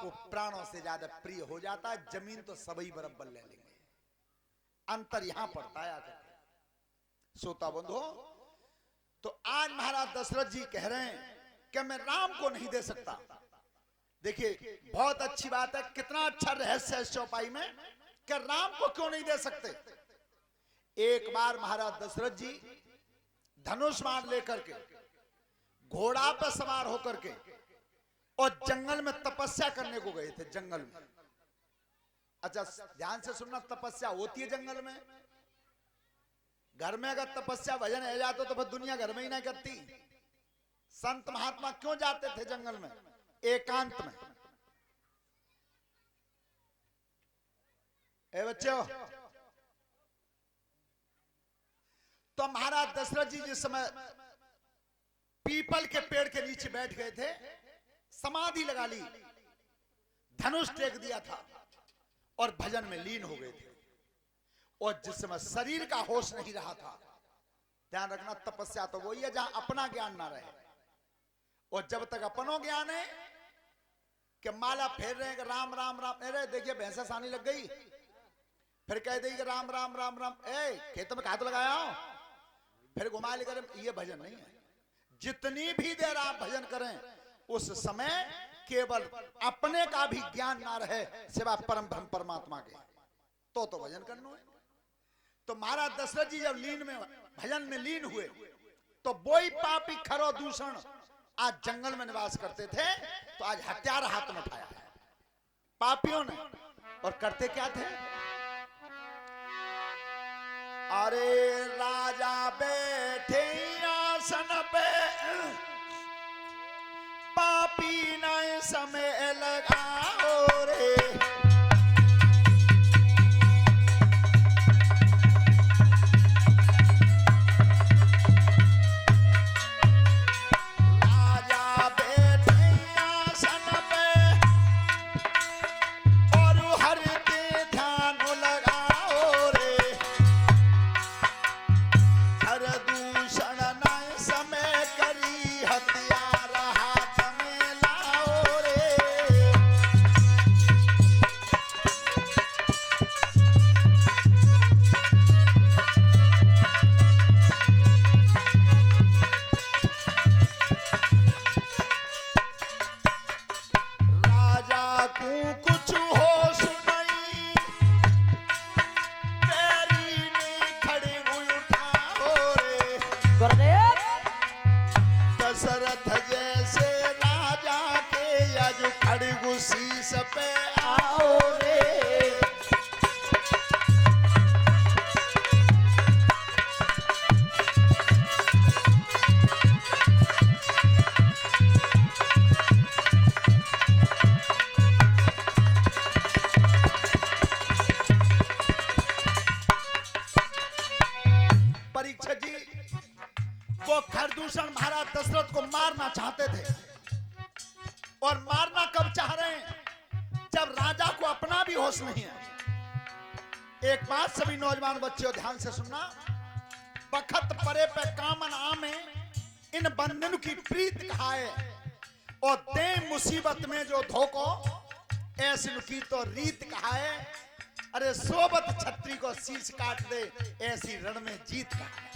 वो प्राणों से ज्यादा प्रिय हो जाता है। जमीन तो सभी बराबर ले लेंगे, अंतर यहां पड़ता है आकर। श्रोता बंधु, तो आज महाराज दशरथ जी कह रहे हैं कि मैं राम को नहीं दे सकता। देखिए बहुत अच्छी बात है, कितना अच्छा रहस्य है इस चौपाई में कि राम को क्यों नहीं दे सकते। एक बार महाराज दशरथ जी धनुष बाण लेकर के घोड़ा पर सवार होकर के और जंगल में तपस्या करने को गए थे। जंगल में, अच्छा ध्यान से सुनना, तपस्या होती है जंगल में। घर में अगर तपस्या भजन है जाते तो फिर दुनिया घर में ही नहीं करती। संत महात्मा क्यों जाते थे जंगल में? एकांत में। ए बच्चों, तो महाराज दशरथ जी जिस समय पीपल के पेड़ के नीचे बैठ गए थे, समाधि लगा ली, धनुष टेक दिया था और भजन में लीन हो गए थे। और जिस समय शरीर का होश नहीं रहा था, ध्यान रखना तपस्या तो वही है जहां अपना ज्ञान ना रहे। और जब तक अपनो ज्ञान है कि माला फेर रहे हैं कि राम राम राम, अरे देखिए भैंसा सानी लग गई, फिर कह देगी राम राम राम राम, खेत में हाथ लगाया हो, फिर घुमा लेकर, ये भजन नहीं है। जितनी भी देर आप भजन करें उस समय केवल अपने का भी ज्ञान ना रहे सिवा परम ब्रह्म परमात्मा के, तो भजन करना है। तो महाराज दशरथ जी जब लीन में भजन में लीन हुए तो वही पापी खरो दूषण आज जंगल में निवास करते थे, तो आज हथियार हाथ में उठाया है पापियों ने। और करते क्या थे? अरे राजा बैठे आसन पे, पापी न समय लगाओ रे। महाराज दशरथ को मारना चाहते थे। और मारना कब चाह रहे हैं? जब राजा को अपना भी होश नहीं है। एक बात सभी नौजवान बच्चों ध्यान से सुनना, बखत परे पे कामन आमे, इन बंधन की प्रीत कहाए, और दे मुसीबत में जो धोखो, ऐसी की तो रीत कहाए। अरे सोबत छत्री को शीश काट दे, ऐसी रण में जीत कहाए।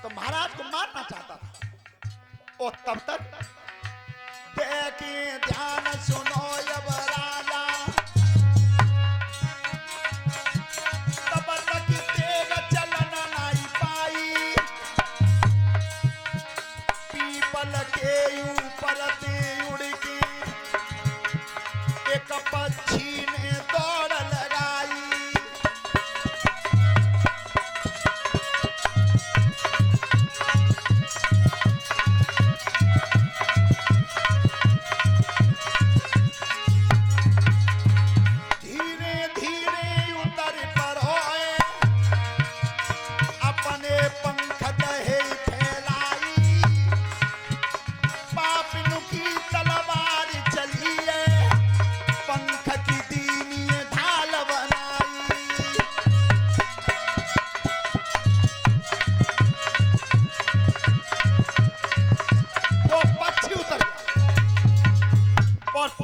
तो महाराज को मारना चाहता था। और तब तक देखिए ध्यान सुनो अब राजा, तब तक तेग चलन नहीं पाई, पीपल के ऊपर उड़ के एक पक्षी ने दौड़ लगाई।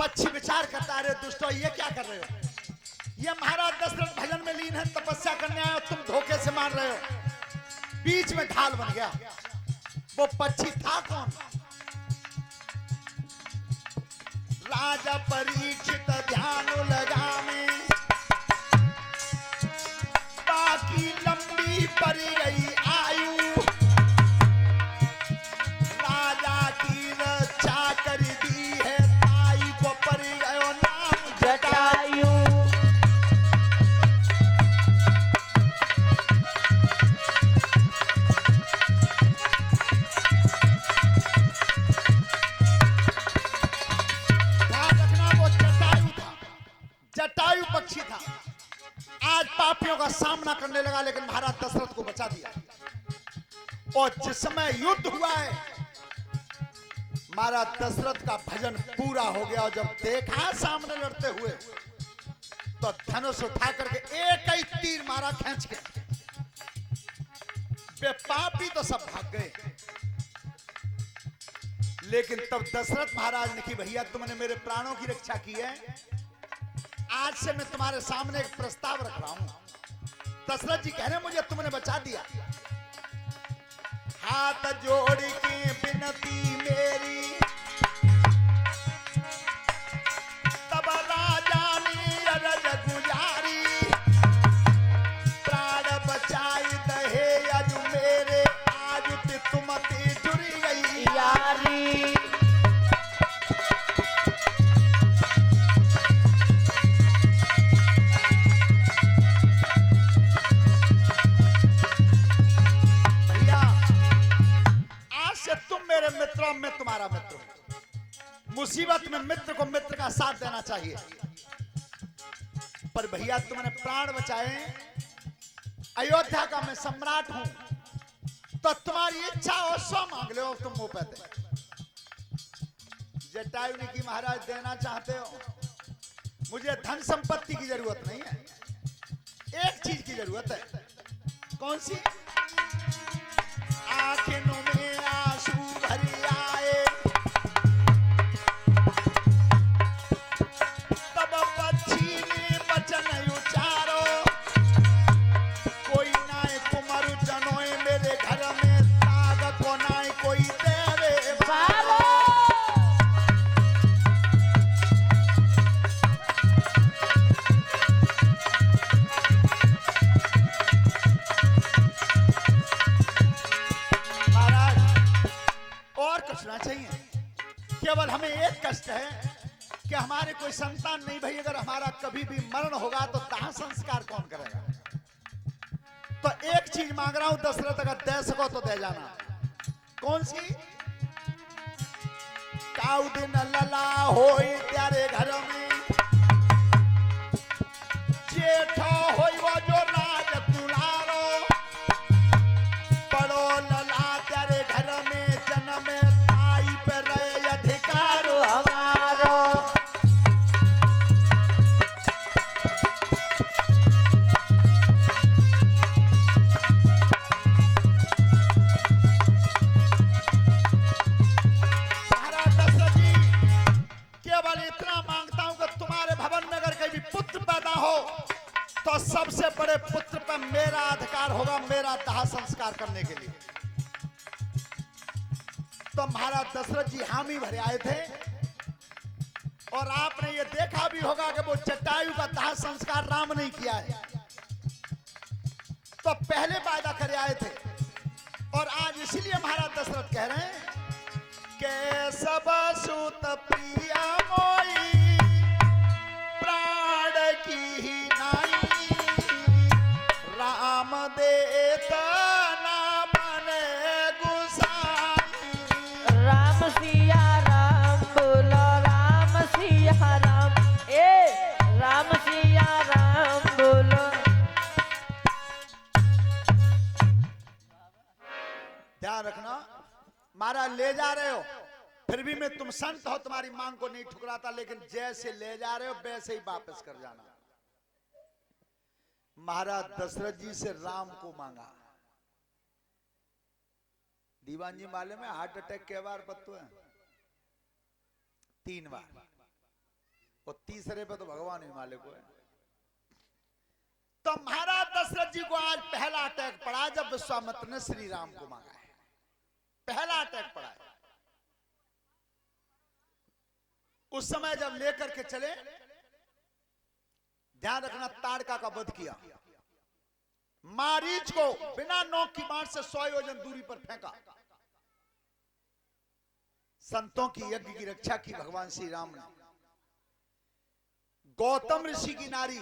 पक्षी विचार करता, अरे दुष्टो ये क्या कर रहे हो? ये महाराज दशरथ भजन में लीन है, तपस्या करने आए हो, तुम धोखे से मार रहे हो। बीच में ढाल बन गया। वो पक्षी था कौन? राजा परीक्षित ध्यान लगावे, बाकी लंबी पड़ी गई आयु, राजा की रक्षा कर दी है, ताई को पड़ी गयो नाम जटायु। जटायु पक्षी था, आज पापियों का सामना करने लगा, लेकिन महाराज दशरथ को बचा दिया। और जिस समय युद्ध हुआ है, महाराज दशरथ का भजन पूरा हो गया। और जब देखा सामने लड़ते हुए, तो धनुष उठा करके एक ही तीर मारा खींच के। वे पापी तो सब भाग गए, लेकिन तब दशरथ महाराज ने कि भैया तुमने मेरे प्राणों की रक्षा की है, आज से मैं तुम्हारे सामने एक प्रस्ताव रख रहा हूं। दशरथ जी कह रहे हैं मुझे तुमने बचा दिया, हाथ जोड़ के विनती मेरी, तब राजा ने अरज गुजारी, प्राण बचाई दहे अज मेरे, आज तुम जुड़ी गई यारी। मित्रों में तुम्हारा मित्र, मुसीबत में मित्र को मित्र का साथ देना चाहिए। पर भैया तुमने प्राण बचाए, अयोध्या का मैं सम्राट हूं, तो तुम्हारी इच्छा हो सो मांग लो, तुम मुंह पे दे। जटायु ने की महाराज देना चाहते हो, मुझे धन संपत्ति की जरूरत नहीं है, एक चीज की जरूरत है। कौन सी? आंखों में आंसू भरी आए, तब पक्षी ने वचन उचारो, कोई नाय कुमार जनोए मेरे घर में, ताग को नाय कोई देवे बाबा। चाहिए, केवल हमें एक कष्ट है कि हमारे कोई संतान नहीं। भाई अगर हमारा कभी भी मरण होगा तो दाह संस्कार कौन करेगा? तो एक चीज मांग रहा हूं दशरथ, अगर दे सको तो दे जाना। कौन सी? काउ दिन लला होई तेरे घर में, जेठो होई वो जो राज दुलारो, बड़ो लला तेरे घर में जन्म तो सबसे बड़े पुत्र पर मेरा अधिकार होगा, मेरा दाह संस्कार करने के लिए। तो महाराज दशरथ जी हामी भरे आए थे, और आपने ये देखा भी होगा कि वो जटायु का दाह संस्कार राम नहीं किया है, तो पहले वायदा करे आए थे। और आज इसीलिए महाराज दशरथ कह रहे हैं कि सब सुत प्रिया मोई, प्राण की ही राम देता ना बने गुसाई। राम सिया राम बोलो, राम सिया राम, राम सिया राम बोलो। ध्यान रखना, मारा ले जा रहे हो, फिर भी मैं तुम संत हो, तुम्हारी मांग को नहीं ठुकराता, लेकिन जैसे ले जा रहे हो वैसे ही वापस कर जाना। महाराज दशरथ जी से राम को मांगा। दीवान जी माले में हार्ट अटैक के बार पत्तों है? 3 बार। और तीसरे पे तो भगवान हिमालय को है। तो महाराज दशरथ जी को आज पहला अटैक पड़ा जब विश्वामित्र ने श्री राम को मांगा है। पहला अटैक पड़ा है। उस समय जब लेकर के चले, ध्यान रखना, ताड़का का वध किया, मारीच को बिना नोक की बाण से 100 योजन दूरी पर फेंका। संतों की यज्ञ की रक्षा की भगवान श्री राम ने। गौतम ऋषि की नारी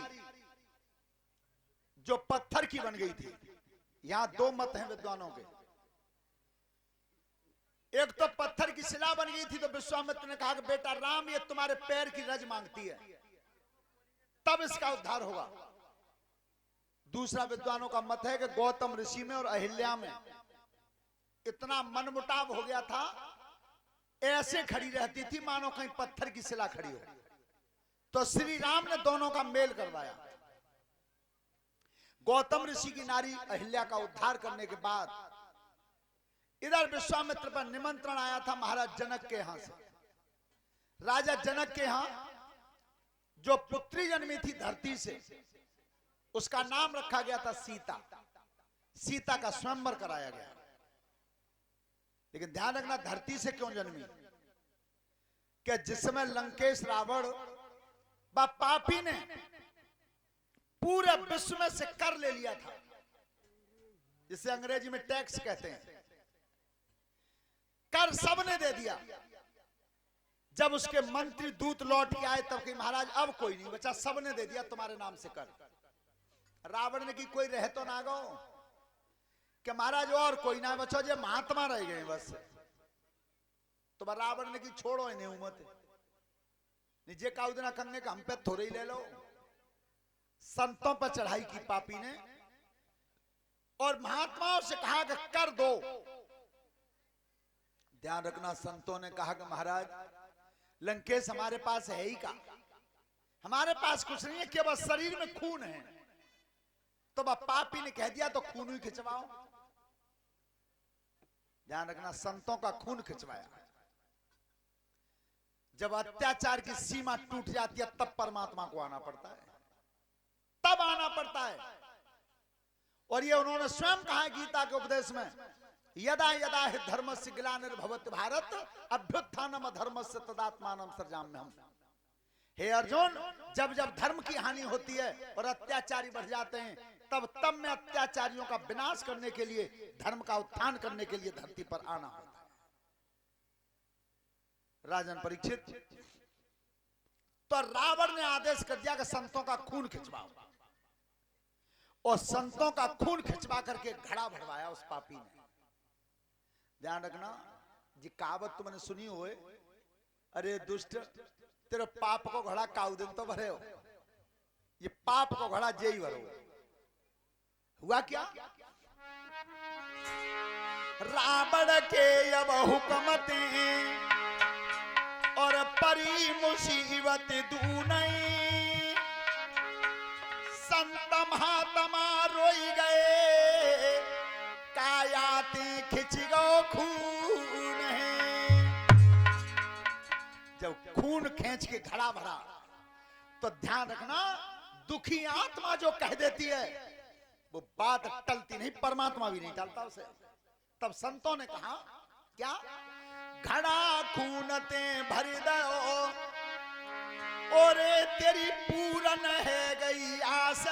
जो पत्थर की बन गई थी, यहां दो मत हैं विद्वानों के। एक तो पत्थर की शिला बन गई थी तो विश्वामित्र ने कहा कि बेटा राम, ये तुम्हारे पैर की रज मांगती है, तब इसका उद्धार होगा। दूसरा विद्वानों का मत है कि गौतम ऋषि में और अहिल्या में इतना मनमुटाव हो गया था, ऐसे खड़ी रहती थी मानो कहीं पत्थर की शिला खड़ी हो। तो श्री राम ने दोनों का मेल करवाया। गौतम ऋषि की नारी अहिल्या का उद्धार करने के बाद इधर विश्वामित्र पर निमंत्रण आया था महाराज जनक के यहां से। राजा जनक के यहां जो पुत्री जन्मी थी धरती से, उसका नाम रखा गया था सीता। सीता का स्वयंवर कराया गया। लेकिन ध्यान रखना, धरती से क्यों जन्मी? क्या जिस समय लंकेश रावण व पापी ने पूरे विश्व में से कर ले लिया था, जिसे अंग्रेजी में टैक्स कहते हैं, कर सबने दे दिया। जब उसके मंत्री दूत लौट के आए तब कि महाराज अब कोई नहीं बचा, सबने दे दिया तुम्हारे नाम से कर। रावण ने की कोई रह तो ना गो कि महाराज और कोई ना बचो, जो महात्मा रह गए बस। तो रावण ने की छोड़ो इन्हें उमत निजे का उदना करने का हम पे थोड़े ही ले लो। संतों पर चढ़ाई की पापी ने और महात्माओं से कहा कि कर दो। ध्यान रखना, संतों ने कहा कि महाराज लंकेश हमारे पास है ही का, हमारे पास कुछ नहीं है, केवल शरीर में खून है। तो पापी ने कह दिया तो खून ही खिंचवाओ। ध्यान रखना, संतों का खून खिंचवाया। जब अत्याचार की सीमा टूट जाती है तब परमात्मा को आना पड़ता है, तब आना पड़ता है। और ये उन्होंने स्वयं कहा है गीता के उपदेश में, यदा यदा हि धर्मस्य ग्लानिर्भवति भारत अभ्युत्थानम् अधर्मस्य तदात्मानं सृजाम्यहम्। हे अर्जुन, जब जब धर्म की हानि होती है और अत्याचारी बढ़ जाते हैं, तब तब में अत्याचारियों का विनाश करने के लिए, धर्म का उत्थान करने के लिए धरती पर आना होता है। राजन परीक्षित, तो रावण ने आदेश कर दिया कि संतों का खून खिंचवाओ, और संतों का खून खिंचवा करके घड़ा भरवाया उस पापी ने। ध्यान रखना, जी कहावत तुमने सुनी हुए, अरे दुष्ट तेरे पाप को घड़ा काउ दिन तो भरे हो, ये पाप को घड़ा जे ही भरो। हुआ क्या? रावण के अब हुक्मती और परी मुसीबत दूनई, संत महात्मा रोई गए, कायाती खिंच गो खून है। जब खून खींच के घड़ा भरा तो ध्यान रखना, दुखी आत्मा जो कह देती है वो बात टलती नहीं, परमात्मा भी नहीं टलता उसे। तब संतों ने कहा क्या? घड़ा खूनते भर दो और तेरी पूरन है गई आस,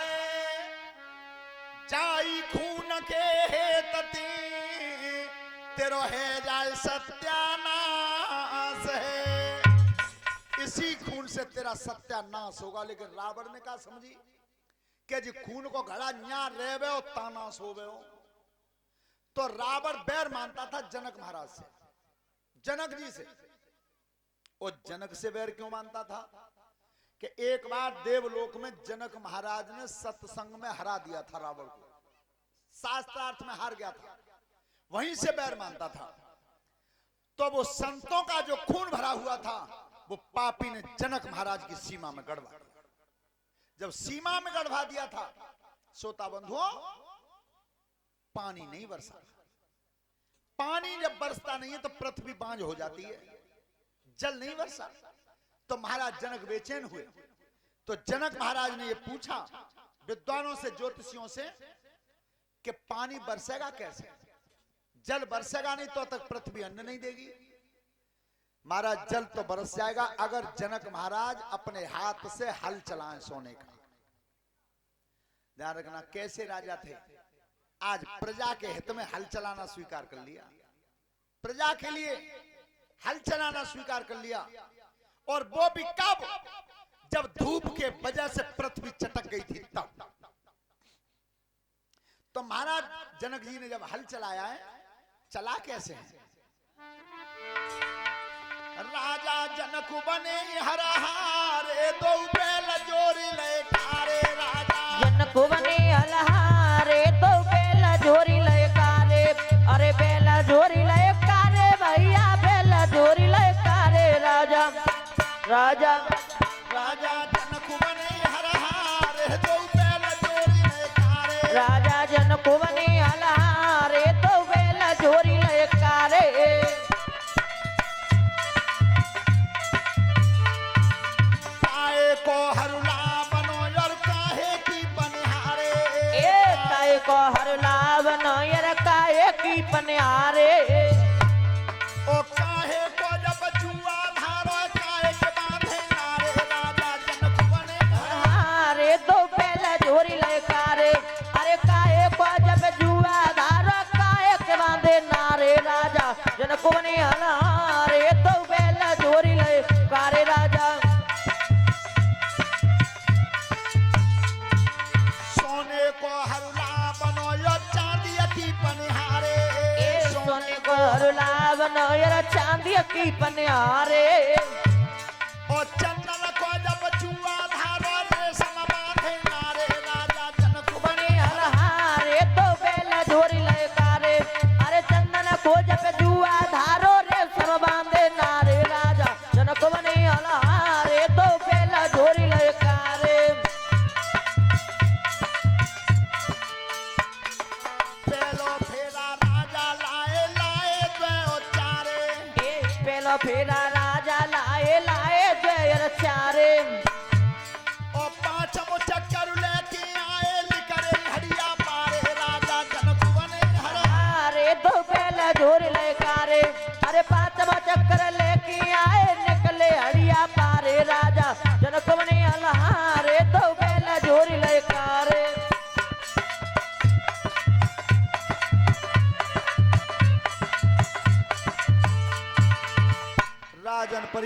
जाई खून के है तती तेरो है जाए सत्यानाश है। इसी खून से तेरा सत्यानाश होगा। लेकिन रावण ने कहा समझी कि जी खून को घड़ा न्या रेवे हो तानाश होवे हो। तो रावण बैर मानता था जनक महाराज से, जनक जी से। और जनक से बैर क्यों मानता था? कि एक बार देवलोक में जनक महाराज ने सत्संग में हरा दिया था रावण को, शास्त्रार्थ में हार गया था, वहीं से बैर मानता था। तो वो संतों का जो खून भरा हुआ था वो पापी ने जनक महाराज की सीमा में गड़वा दिया। जब सीमा में गड़वा दिया था, श्रोता बंधुओं, पानी नहीं बरसा। पानी जब बरसता नहीं है तो पृथ्वी बांझ हो जाती है, जल नहीं बरसा। तो महाराज जनक बेचैन हुए। तो जनक महाराज ने ये पूछा विद्वानों से, ज्योतिषियों से, कि पानी बरसेगा कैसे? जल बरसेगा नहीं तो तक पृथ्वी अन्न नहीं देगी। महाराज जल तो बरस जाएगा अगर जनक महाराज अपने हाथ से हल चलाएं सोने का। ध्यान रखना, कैसे राजा थे, आज प्रजा के हित में हल चलाना स्वीकार कर लिया, प्रजा के लिए हल चलाना स्वीकार कर लिया। और वो भी कब? जब धूप के वजह से पृथ्वी चटक गई थी तब। तो महाराज जनक जी ने जब हल चलाया है, चला कैसे है? राजा जनक बने हरहारे, दो बैल जोरी ले कारे। राजा जनक बने हलहारे, दो बेला जोरी लयकारे। अरे बेला जोरी लयकारे भैया, बेला जोरी लयकारे। राजा राजा राजा जनक बने हरहारे, दो बैल जोरी ले कारे। राजा जनक बने हलहारे, दो बेला जोरी लयकारे। काहे को हरुला बनो और काहे की बनिहारे। ए काय को हरला बनयर काय की पनिहारे। ओ काहे को जब जुआ धारो, काहे के बांधे नारे। राजा जनक बने हलहारे, दो बेला जोरी लयकारे। अरे काहे को जब जुआ धारो, काहे के बांधे नारे। राजा जनक बने हलहारे, दो बेला जोरी लयकारे। राजा सोने को हरुला बनो और चांदी की बनिहारे। ए सोने को हरला बनयर चांदी की पनिहारे।